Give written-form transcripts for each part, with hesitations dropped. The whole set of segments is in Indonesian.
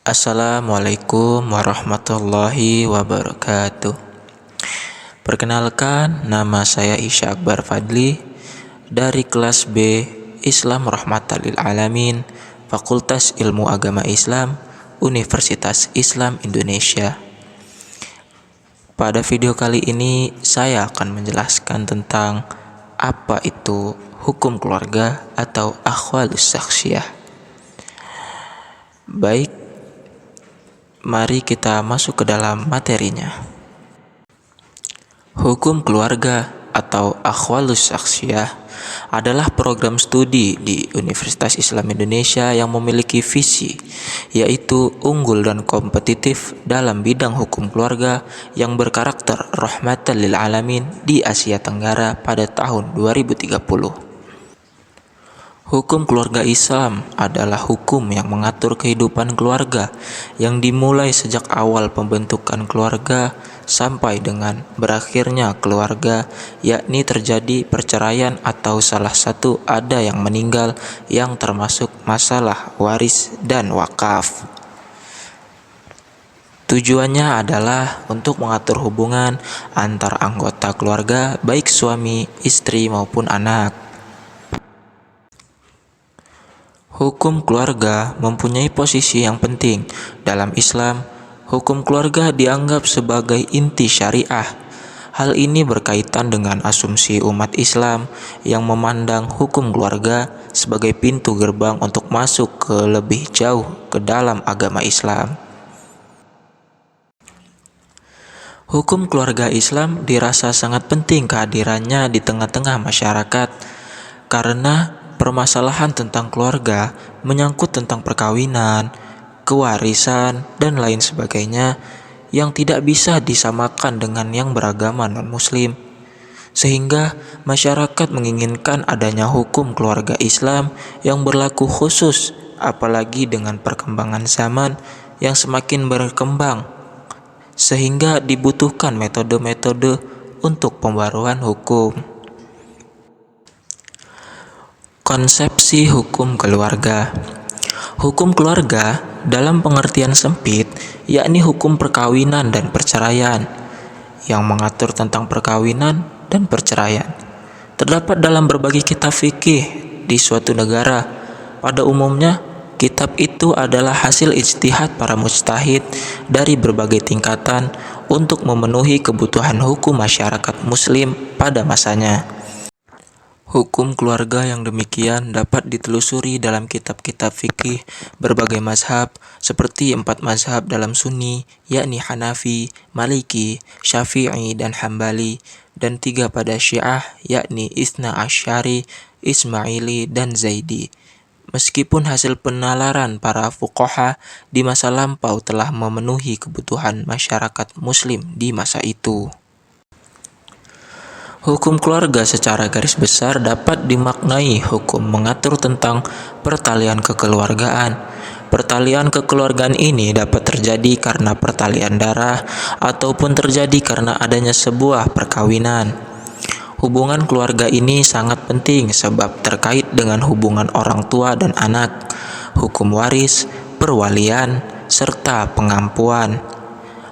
Assalamualaikum warahmatullahi wabarakatuh. Perkenalkan, nama saya Isya Akbar Fadli dari kelas B Islam Rahmatan lil Alamin, Fakultas Ilmu Agama Islam, Universitas Islam Indonesia. Pada video kali ini saya akan menjelaskan tentang apa itu hukum keluarga atau akhwalus syakhsiyah. Baik, mari kita masuk ke dalam materinya. Hukum keluarga atau akhwalus syakhsiyah adalah program studi di Universitas Islam Indonesia yang memiliki visi, yaitu unggul dan kompetitif dalam bidang hukum keluarga yang berkarakter rahmatan lil alamin di Asia Tenggara pada tahun 2030. Hukum keluarga Islam adalah hukum yang mengatur kehidupan keluarga yang dimulai sejak awal pembentukan keluarga sampai dengan berakhirnya keluarga, yakni terjadi perceraian atau salah satu ada yang meninggal, yang termasuk masalah waris dan wakaf. Tujuannya adalah untuk mengatur hubungan antar anggota keluarga, baik suami, istri maupun anak. Hukum keluarga mempunyai posisi yang penting. Dalam Islam, hukum keluarga dianggap sebagai inti syariah. Hal ini berkaitan dengan asumsi umat Islam yang memandang hukum keluarga sebagai pintu gerbang untuk masuk ke lebih jauh ke dalam agama Islam. Hukum keluarga Islam dirasa sangat penting kehadirannya di tengah-tengah masyarakat karena permasalahan tentang keluarga menyangkut tentang perkawinan, kewarisan, dan lain sebagainya yang tidak bisa disamakan dengan yang beragama non-muslim. Sehingga masyarakat menginginkan adanya hukum keluarga Islam yang berlaku khusus, apalagi dengan perkembangan zaman yang semakin berkembang, sehingga dibutuhkan metode-metode untuk pembaruan hukum. Konsepsi hukum keluarga. Hukum keluarga dalam pengertian sempit yakni hukum perkawinan dan perceraian yang mengatur tentang perkawinan dan perceraian. Terdapat dalam berbagai kitab fikih di suatu negara. Pada umumnya, kitab itu adalah hasil ijtihad para mujtahid dari berbagai tingkatan untuk memenuhi kebutuhan hukum masyarakat muslim pada masanya. Hukum keluarga yang demikian dapat ditelusuri dalam kitab-kitab fikih berbagai mazhab seperti 4 mazhab dalam Sunni, yakni Hanafi, Maliki, Syafi'i, dan Hambali, dan 3 pada Syiah, yakni Itsna Asy'ari, Ismaili, dan Zaidi. Meskipun hasil penalaran para fuqaha di masa lampau telah memenuhi kebutuhan masyarakat muslim di masa itu. Hukum keluarga secara garis besar dapat dimaknai hukum mengatur tentang pertalian kekeluargaan. Pertalian kekeluargaan ini dapat terjadi karena pertalian darah ataupun terjadi karena adanya sebuah perkawinan. Hubungan keluarga ini sangat penting sebab terkait dengan hubungan orang tua dan anak, hukum waris, perwalian, serta pengampuan.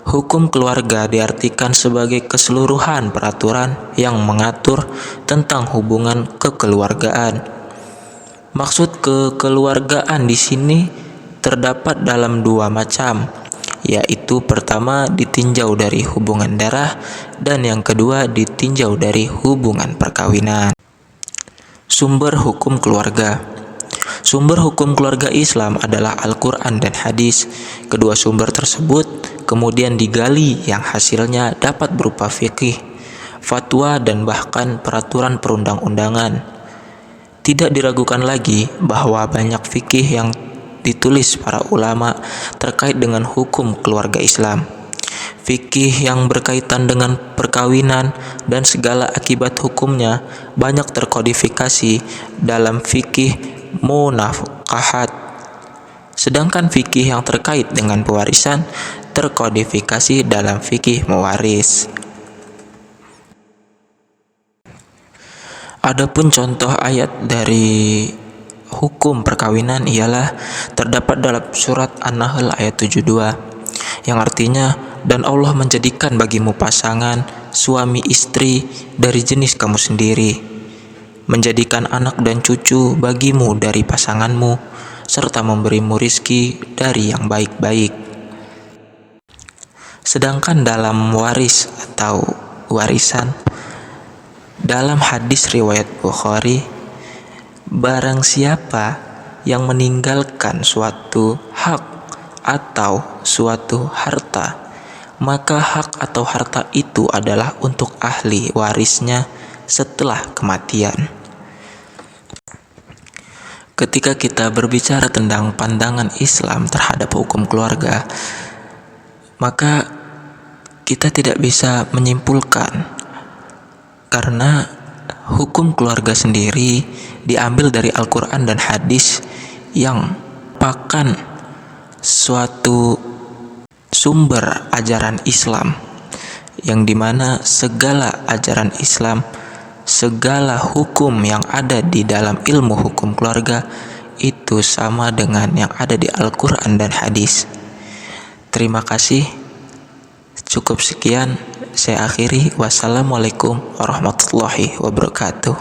Hukum keluarga diartikan sebagai keseluruhan peraturan yang mengatur tentang hubungan kekeluargaan. Maksud kekeluargaan di sini terdapat dalam 2 macam, yaitu pertama ditinjau dari hubungan darah dan yang kedua ditinjau dari hubungan perkawinan. Sumber hukum keluarga. Sumber hukum keluarga Islam adalah Al-Quran dan hadis. Kedua sumber tersebut kemudian digali yang hasilnya dapat berupa fikih, fatwa, dan bahkan peraturan perundang-undangan. Tidak diragukan lagi bahwa banyak fikih yang ditulis para ulama terkait dengan hukum keluarga Islam. Fikih yang berkaitan dengan perkawinan dan segala akibat hukumnya banyak terkodifikasi dalam fikih munafqahat. Sedangkan fikih yang terkait dengan pewarisan terkodifikasi dalam fikih mewaris. Adapun contoh ayat dari hukum perkawinan ialah terdapat dalam surat An-Nahl ayat 72, yang artinya, dan Allah menjadikan bagimu pasangan, suami istri dari jenis kamu sendiri, menjadikan anak dan cucu bagimu dari pasanganmu, serta memberimu rizki dari yang baik-baik. Sedangkan dalam waris atau warisan, dalam hadis riwayat Bukhari, barang siapa yang meninggalkan suatu hak atau suatu harta, maka hak atau harta itu adalah untuk ahli warisnya setelah kematian. Ketika kita berbicara tentang pandangan Islam terhadap hukum keluarga, maka kita tidak bisa menyimpulkan, karena hukum keluarga sendiri diambil dari Al-Quran dan hadis yang merupakan suatu sumber ajaran Islam, yang dimana segala ajaran Islam, segala hukum yang ada di dalam ilmu hukum keluarga itu sama dengan yang ada di Al-Quran dan hadis. Terima kasih. Cukup sekian, saya akhiri. Wassalamualaikum warahmatullahi wabarakatuh.